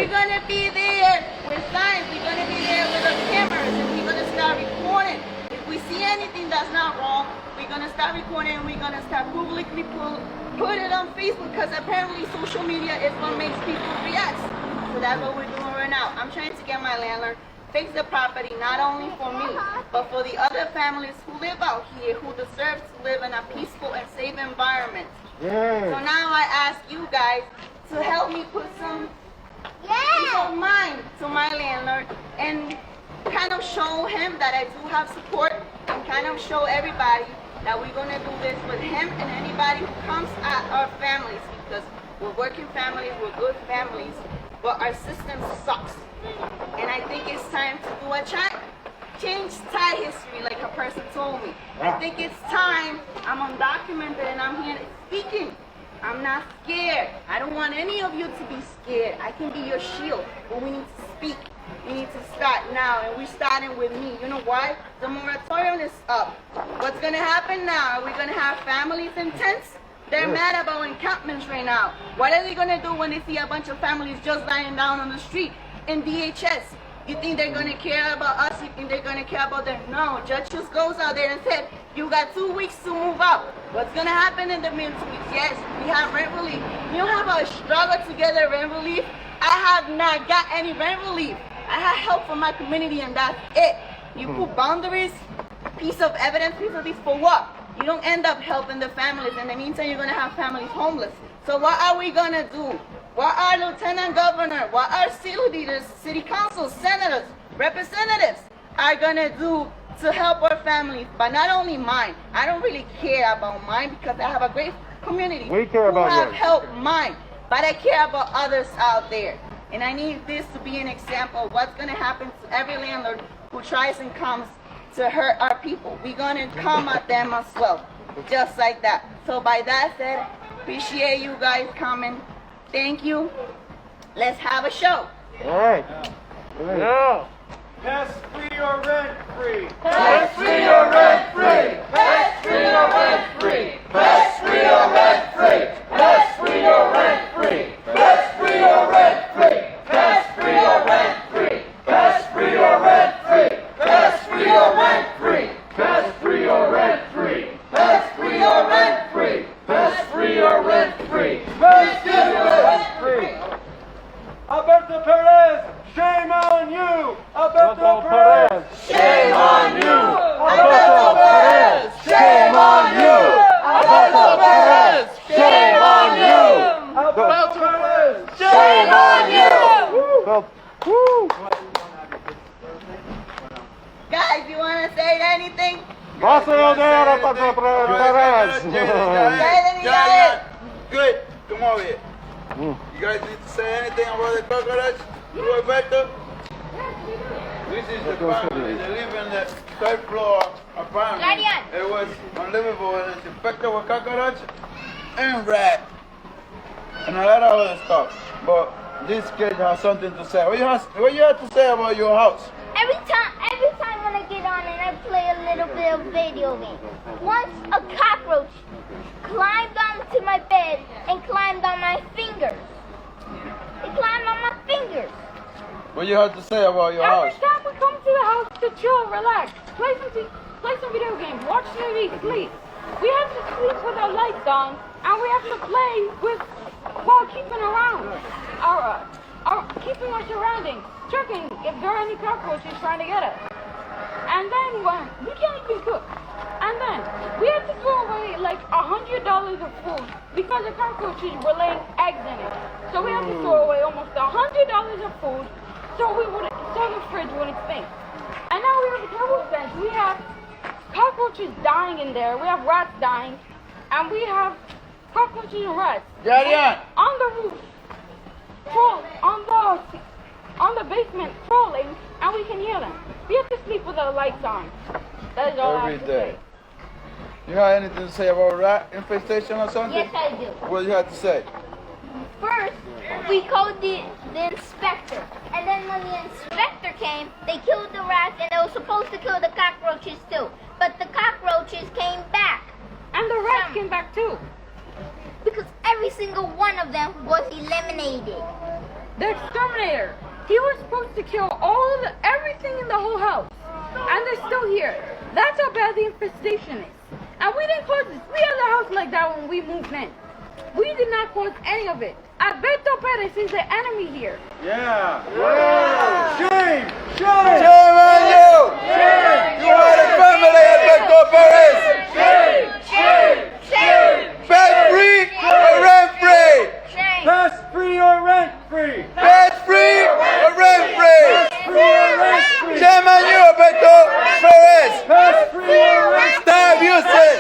We're gonna be there with signs. We're gonna be there with the cameras, and we're gonna start recording. If we see anything that's not wrong, we're gonna start recording, and we're gonna start publicly put it on Facebook, because apparently social media is what makes people react. So that's what we're doing right now. I'm trying to get my landlord fix the property, not only for me, but for the other families who live out here, who deserve to live in a peaceful and safe environment. So now I ask you guys to help me put some peace of mind to my landlord, and kind of show him that I do have support, and kind of show everybody that we're going to do this with him and anybody who comes at our families, because we're working families, we're good families, but our system sucks. And I think it's time to do a change Thai history, like a person told me. I think it's time. I'm undocumented and I'm here speaking. I'm not scared. I don't want any of you to be scared. I can be your shield, but we need to speak. We need to start now, and we're starting with me. You know why? The moratorium is up. What's going to happen now? Are we going to have families in tents? They're mad about encampments right now. What are they going to do when they see a bunch of families just lying down on the street in DHS? You think they're going to care about us? You think they're going to care about them? No, judge just goes out there and said, you got 2 weeks to move out. What's going to happen in the middle 2 weeks? Yes, we have rent relief. You know how I struggle to get the rent relief? I have not got any rent relief. I have help from my community, and that's it. You put boundaries, piece of evidence, piece of this for what? You don't end up helping the families. In the meantime, you're going to have families homeless. So what are we going to do? What are Lieutenant Governor, what are city leaders, city councils, senators, representatives are going to do to help our families? But not only mine. I don't really care about mine, because I have a great community We care about who have yours. helped mine. But I care about others out there. And I need this to be an example of what's going to happen to every landlord who tries and comes to hurt our people. We're going to come at them as well, just like that. So by that said, appreciate you guys coming. Thank you. Let's have a show. All right. Yeah. Pest free or rent free? Pest free or rent free? Pest free or rent free? Pest free or rent free? Pest free or rent free? Pest free or rent free? Pest free or rent free? Pest free or rent free? Pest free or rent free? Pest free or rent free? Pest free or rent free? Pest free or rent free? Pest free or rent free? Alberto Perez, shame on you! Alberto Perez! Shame on you! Alberto Perez! Shame on you! Alberto Perez! Shame on you! Alberto Perez! Shame on you! Go. Woo. Guys, you want to say anything? Pásalo de Alberto Perez. Good. Come over here. You guys need to say anything about the cockroach? You Alberto? This is the family. They live in the third floor apartment. It was unlivable, and it's infected with cockroach and rat and a lot of other stuff. But this kid has something to say. What you have to say about your house? Every time when I get on and I play a little bit of video game, once a cockroach climbed onto my bed and climbed on my fingers. It climbed on my fingers. What you have to say about your house? Every time we come to the house to chill, relax, play some video games, watch TV, sleep. We have to sleep with our lights on, and we have to play while keeping keeping our surroundings, checking if there are any cockroaches trying to get us. And then we can't even cook. And then we have to throw away like $100 of food because the cockroaches were laying eggs in it. So we have to throw away almost $100 of food so the fridge wouldn't stink. And now we have a terrible stench. We have cockroaches dying in there. We have rats dying, and we have cockroaches and rats on the roof, on the basement, trolling, and we can hear them. We have to sleep with our lights on. That is all I have to say. You have anything to say about rat infestation or something? Yes, I do. What do you have to say? First, we called the inspector, and then when the inspector came, they killed the rats, and they were supposed to kill the cockroaches too. But the cockroaches came back. And the rats came back too. Because every single one of them was eliminated. the exterminator. He was supposed to kill everything in the whole house. And they're still here. That's how bad the infestation is. And we didn't cause this. We had a house like that when we moved in. We did not cause any of it. Alberto Perez is the enemy here. Yeah. Shame. Shame on you! You are the family, Alberto Perez! Pest free or rent free? Pest free or rent free? Pest free or rent free? Free or rent free? Shame on you, Alberto Perez! Pest free or rent free? Stop using!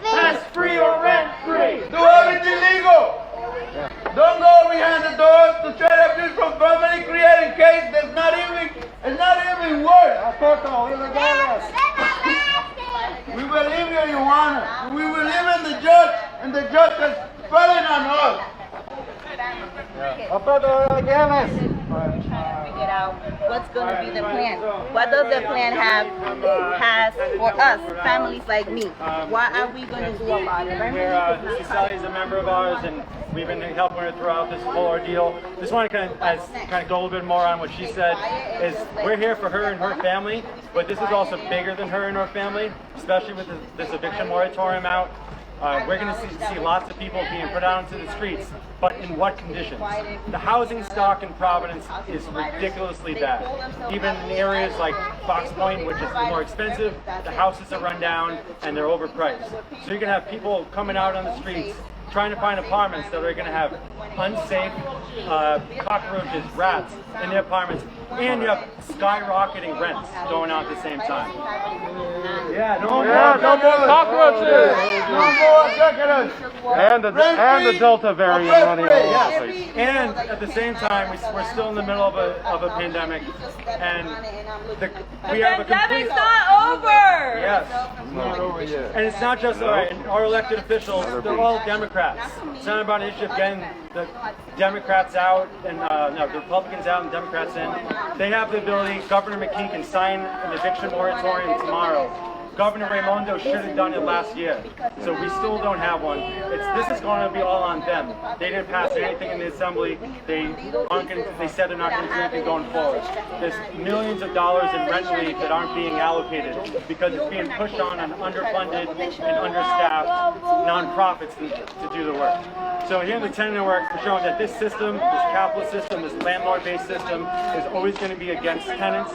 Pest free or rent free? Do everything legal! Don't go behind the doors to try to abuse from family, creating case that's not even worth. We believe you, Your Honor. We believe in the judge, and the judge is falling on us. Figure out what's going to be the plan. What does the plan has for us, families like me? What are we going to do about it? Sally is a member of ours, and we've been helping her throughout this whole ordeal. Just want to kind of go a little bit more on what she said. Is we're here for her and her family, but this is also bigger than her and her family, especially with this eviction moratorium out. We're going to see lots of people being put out into the streets, but in what conditions? The housing stock in Providence is ridiculously bad. Even in areas like Fox Point, which is more expensive, the houses are run down and they're overpriced. So you're going to have people coming out on the streets trying to find apartments that are going to have unsafe cockroaches, rats in their apartments, and you have skyrocketing rents going on at the same time. Yeah, no more cockroaches. No more cockroaches. And the Delta variant running all over the place. And at the same time, we're still in the middle of a pandemic, and we have a complete... not over! Yes. It's not over yet. And it's not just our elected officials, they're all Democrats. It's not about an issue of getting the Democrats out and the Republicans out and Democrats in. They have the ability. Governor McKee can sign an eviction moratorium tomorrow. Governor Raimondo should have done it last year, so we still don't have one. This is going to be all on them. They didn't pass anything in the assembly. They said they're not going to do anything going forward. There's millions of dollars in rent relief that aren't being allocated because it's being pushed on underfunded and understaffed nonprofits to do the work. So here in the tenant network, we're showing that this system, this capitalist system, this landlord-based system, is always going to be against tenants.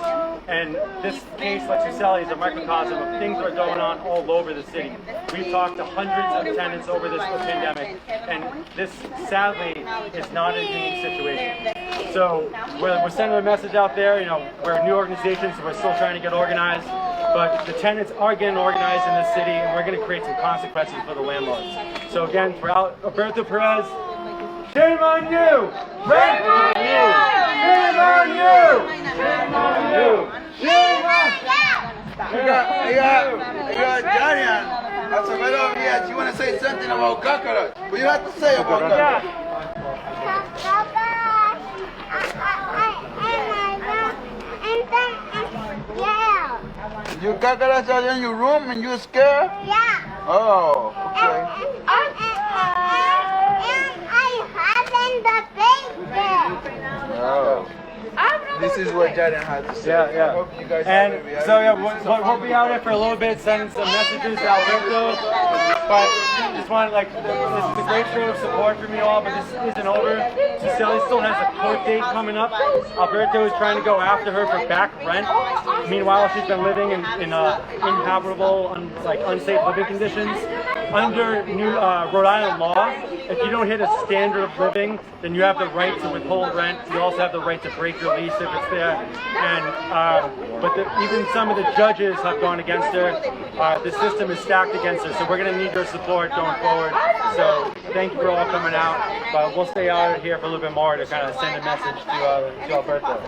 And this case, like Suseli, is a microcosm of things that are going on all over the city. We've talked to hundreds of tenants over this pandemic, and this, sadly, is not a unique situation. So we're sending a message out there. You know, we're a new organization, so we're still trying to get organized. But the tenants are getting organized in the city, and we're going to create some consequences for the landlords. So again, for Alberto Perez, Shame on you! Rent on you! Shame on you! Shame on you! Shame on You got Jarian. That's a better over here. You want to say something about cockroach? What do you have to say about cockroach? You cockroach are in your room and you're scared? Yeah. Oh, okay. Oh. This is what Jarian had to say. Yeah. I hope you guys And have it. so we'll be out there for a little bit, sending some messages to Alberto. But just wanted this is a great show of support from you all, but this isn't over. Suseli still has a court date coming up. Alberto is trying to go after her for back rent. Meanwhile, she's been living in inhabitable, unsafe living conditions. Under new Rhode Island law, if you don't hit a standard of living, then you have the right to withhold rent. You also have the right to break your lease if it's there. And even some of the judges have gone against her. The system is stacked against her, so we're going to need your support going forward. So thank you for all coming out. But we'll stay out here for a little bit more to kind of send a message to Alberto.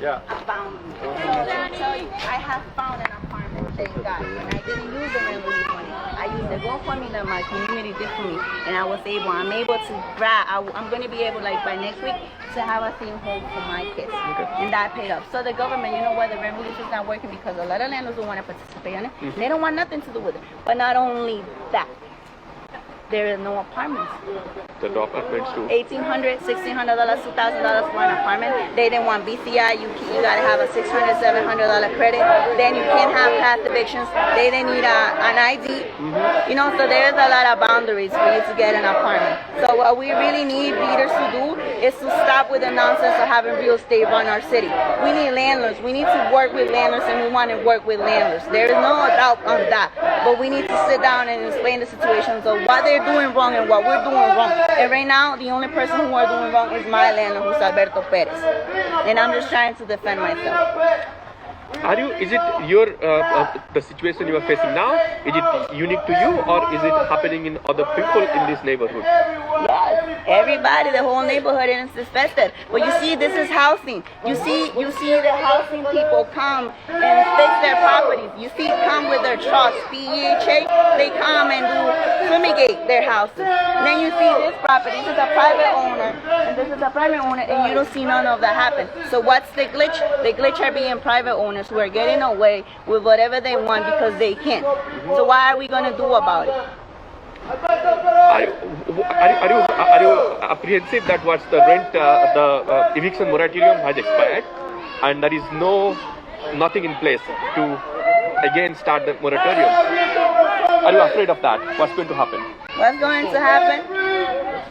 Yeah. I tell you, I have found an apartment, thank God. And I didn't use the rent relief money. I used the GoFundMe that my community did for me, and I'm able to grab. I'm going to be able, by next week, to have a thing home for my kids, and that paid up. So the government, you know what, the rent relief is not working because a lot of landlords don't want to participate in it. They don't want nothing to do with it. But not only that, there is no apartments. The apartments too. $1,800, $1,600, $2,000 for an apartment. They didn't want BCI. You gotta have a $600, $700 credit. Then you can't have past evictions. They didn't need an ID. You know, so there's a lot of boundaries for you to get an apartment. So what we really need leaders to do is to stop with the nonsense of having real estate run our city. We need landlords. We need to work with landlords, and we want to work with landlords. There is no doubt on that. But we need to sit down and explain the situations of what they're doing wrong and what we're doing wrong. And right now, the only person who are doing wrong is my landlord, who's Alberto Perez. And I'm just trying to defend myself. Is it your the situation you are facing now? Is it unique to you, or is it happening in other people in this neighborhood? Yes, everybody, the whole neighborhood is infested. But you see, this is housing. You see the housing people come and fix their properties. You see, come with their trucks, PEHA. They come and do fumigate their houses. And then you see this property. This is a private owner, and this is a private owner, and you don't see none of that happen. So what's the glitch? The glitch are being private owners who are getting away with whatever they want because they can. So what are we gonna do about it? Are you apprehensive that what's the rent, the eviction moratorium has expired, and there is nothing in place to again start the moratorium? Are you afraid of that? What's going to happen? What's going to happen?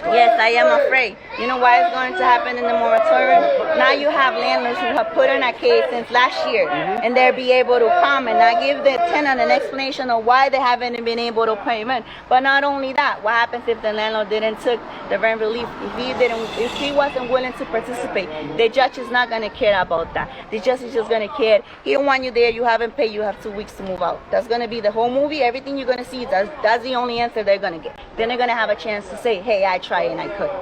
Yes, I am afraid. You know why it's going to happen in the moratorium? Now you have landlords who have put in a case since last year, and they'll be able to come and not give the tenant an explanation of why they haven't been able to pay rent. But not only that, what happens if the landlord didn't took the rent relief? If he wasn't willing to participate, the judge is not going to care about that. The judge is just going to care. He don't want you there. You haven't paid. You have 2 weeks to move out. That's going to be the whole movie. Everything you're going to see. That's the only answer they're going to get. Then they're going to have a chance to say, hey, I tried and I couldn't.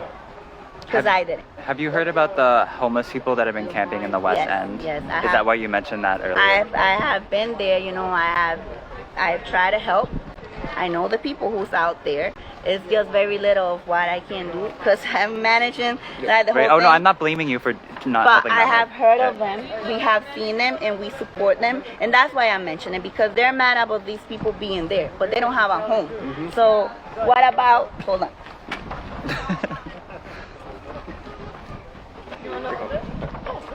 Because I didn't. Have you heard about the homeless people that have been camping in the West End? Yes, I have. Is that why you mentioned that earlier? I have been there. You know, I've tried to help. I know the people who's out there. It's just very little of what I can do because I'm managing like the whole right. Oh thing. no, I'm not blaming you for not but helping them. I have heard of them. We have seen them and we support them, and that's why I'm mentioning it, because they're mad about these people being there, but they don't have a home. So what about? Hold on.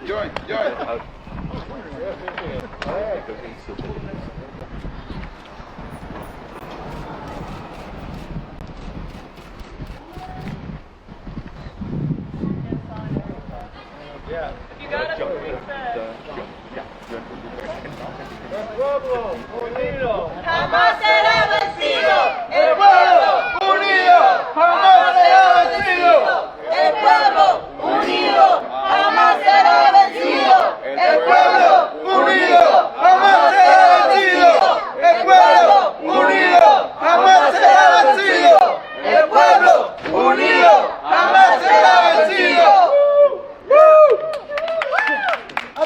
Join. Yeah. You got it. Pueblo unido. Jamás será vencido. El pueblo unido jamás será vencido. El pueblo unido jamás será vencido. El pueblo unido jamás será vencido. El pueblo unido jamás será vencido. El pueblo unido jamás será vencido.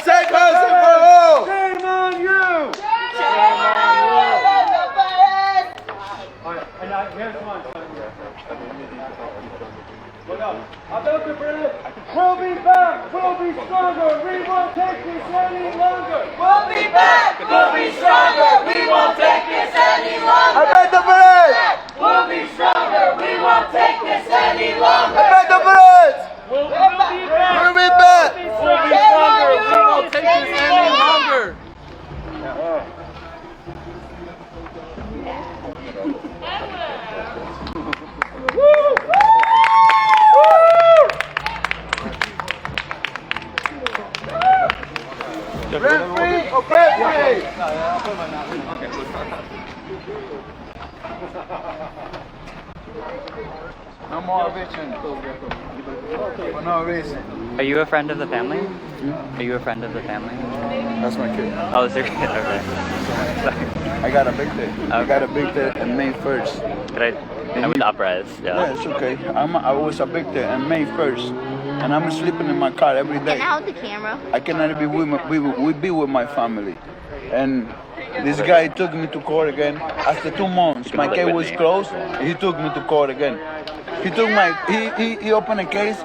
Say close for all. Shame on you! And here's one. Look up. Alberto Perez, we'll be back! We'll be stronger! We won't take this any longer! We'll be back. We'll be stronger. We won't take this any longer. Alberto Perez! We'll be stronger. We won't take this any longer. Alberto Perez! We'll be back. We'll be back! We'll be stronger. We won't take this any longer. Rent free or bed free? No more eviction. For no reason. Are you a friend of the family? Are you a friend of the family? That's my kid. Oh, is your kid? Okay. Sorry. I got evicted. I got evicted on May 1st. I was uprise. Yeah, it's okay. I was evicted on May 1st. And I'm sleeping in my car every day. Can I hold the camera? I cannot be with my family. And this guy took me to court again after 2 months. My case was closed. He took me to court again. He took he opened a case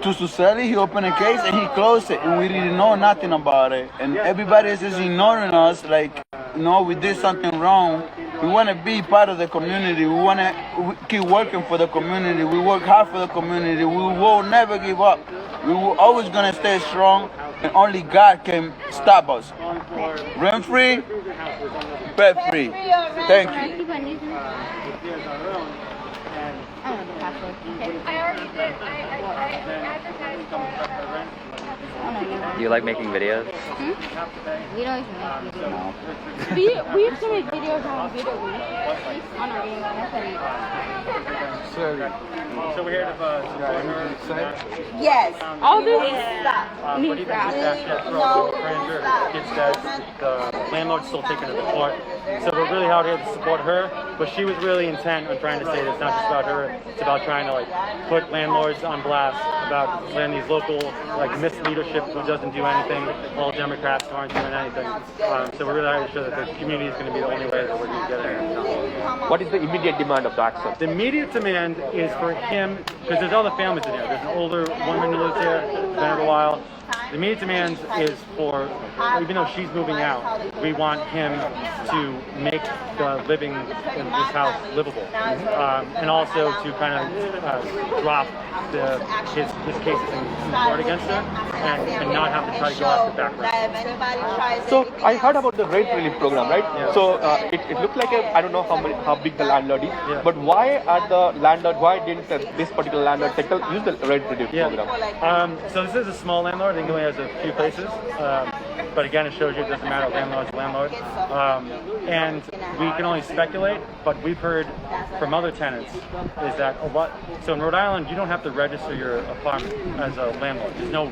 to society. He opened a case and he closed it, and we didn't know nothing about it. And everybody is just ignoring us, like, no, we did something wrong. We want to be part of the community. We want to keep working for the community. We work hard for the community. We will never give up. We will always going to stay strong, and only God can stop us. Rent free, pet free. Thank you. I already did. I advertised. Do you like making videos? We don't even make videos. We used to make videos on video on our game. So we're here to support her. Yes. All this Stop. But even just that shit throw kids that the landlord's still taking her to court. So we're really out here to support her. But she was really intent on trying to say that it's not just about her. It's about trying to put landlords on blast about when these local misleadership who doesn't do anything. All Democrats who aren't doing anything. So we're really out to show that the community is going to be the only way that we're going to get it. What is the immediate demand of the action? The immediate demand is for him, because there's other families in here. There's an older woman who lives here, been here a while. The immediate demand is for, even though she's moving out, we want him to make the living in this house livable. And also to kind of drop his cases in court against her and not have to try to go after background. So I heard about the rent relief program, right? Yeah. So it looked like I don't know how big the landlord is, but why didn't this particular landlord use the rent relief program? So this is a small landlord. I think he only has a few places. But again, it shows you it doesn't matter. Landlord's a landlord. And we can only speculate, but we've heard from other tenants is that so in Rhode Island, you don't have to register your apartment as a landlord. There's no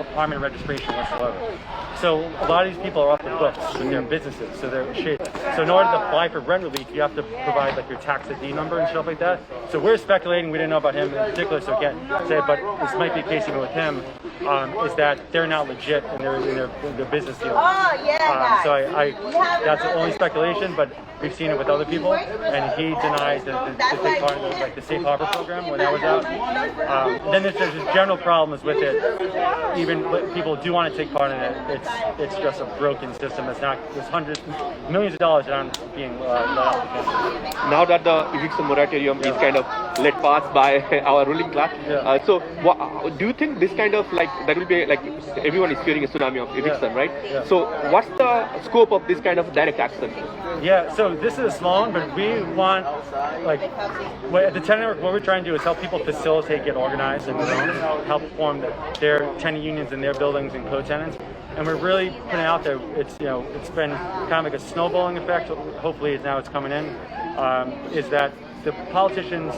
apartment registration whatsoever. So a lot of these people are off the books with their businesses, so they're shit. So in order to apply for rent relief, you have to provide your tax ID number and stuff like that. So we're speculating, we didn't know about him in particular, so can't say, but this might be a case even with him, is that they're not legit in their business deals. Oh, yeah, So that's the only speculation, but we've seen it with other people, and he denies to take part in the Safe Harbor program when that was out. Then there's just general problems with it. Even people do want to take part in it. It's just a broken system. There's millions of dollars that aren't being let out. Now that the eviction moratorium is kind of let pass by our ruling class, so do you think this kind of that will be everyone is fearing a tsunami of eviction, right? Yeah. So what's the scope of this kind of direct action? Yeah, so this is a small one, but we want, at the tenant network, what we're trying to do is help people facilitate, get organized, and help form their tenant unions in their buildings and co-tenants. And we're really putting out there, it's been kind of like a snowballing effect, hopefully now it's coming in, is that the politicians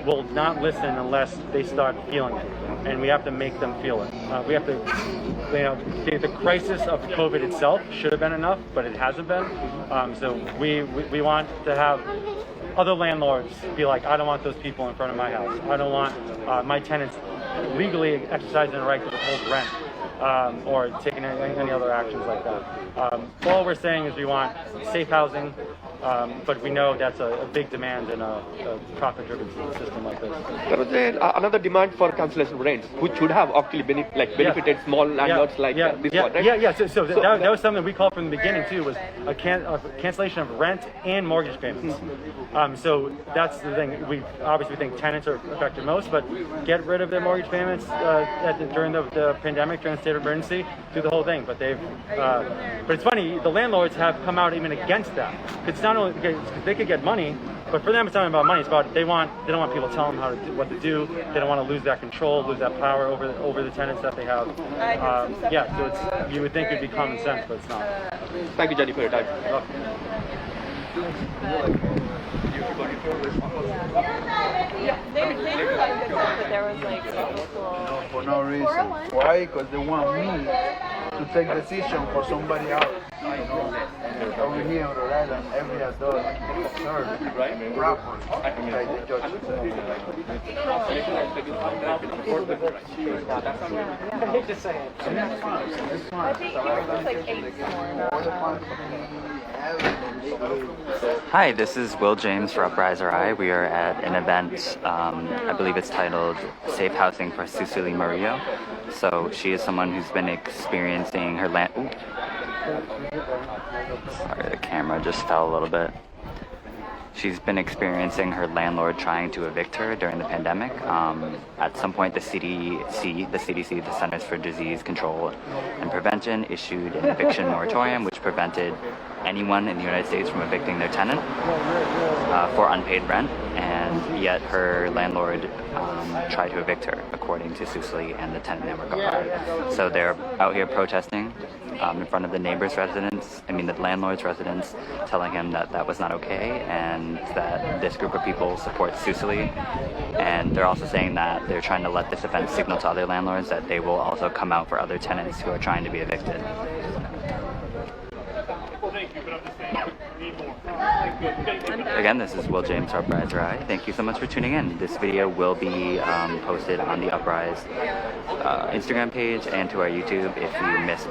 will not listen unless they start feeling it. And we have to make them feel it. We have to, the crisis of COVID itself should have been enough, but it hasn't been. So we want to have other landlords be like, I don't want those people in front of my house. I don't want my tenants legally exercising the right to withhold rent. Or taking any other actions like that. All we're saying is we want safe housing, but we know that's a big demand in a profit-driven system like this. There was another demand for cancellation rents, which should have actually benefited small landlords this one, right? Yeah. So that was something we called from the beginning too, was a cancellation of rent and mortgage payments. So that's the thing. We obviously think tenants are affected most, but get rid of their mortgage payments during the pandemic, during the state of emergency, do the whole thing. But but it's funny, the landlords have come out even against that. It's not only because they could get money, but for them it's not about money. It's about they don't want people telling them what to do. They don't want to lose that control, lose that power over the tenants that they have. So you would think it'd be common sense, but it's not. Thank you, Jenny, for your time. For no reason. Why? Because they want me to take decision for somebody else. Over here in Rhode Island, every adult served properly by the judge. I hate to say it. I think it's like 8 Hi, this is Will James for Upriser Eye. We are at an event, I believe it's titled Safe Housing for Cecily Murillo. So she is someone who's been experiencing her Sorry, the camera just fell a little bit. She's been experiencing her landlord trying to evict her during the pandemic. At some point, the CDC, the Centers for Disease Control and Prevention, issued an eviction moratorium which prevented anyone in the United States from evicting their tenant for unpaid rent, and yet her landlord tried to evict her, according to Susli and the tenant network of her. So they're out here protesting in front of the neighbor's residence, the landlord's residence, telling him that that was not okay and that this group of people supports Susli. And they're also saying that they're trying to let this event signal to other landlords that they will also come out for other tenants who are trying to be evicted. Again, this is Will James for Uprising. Thank you so much for tuning in. This video will be posted on the Uprise Instagram page and to our YouTube if you missed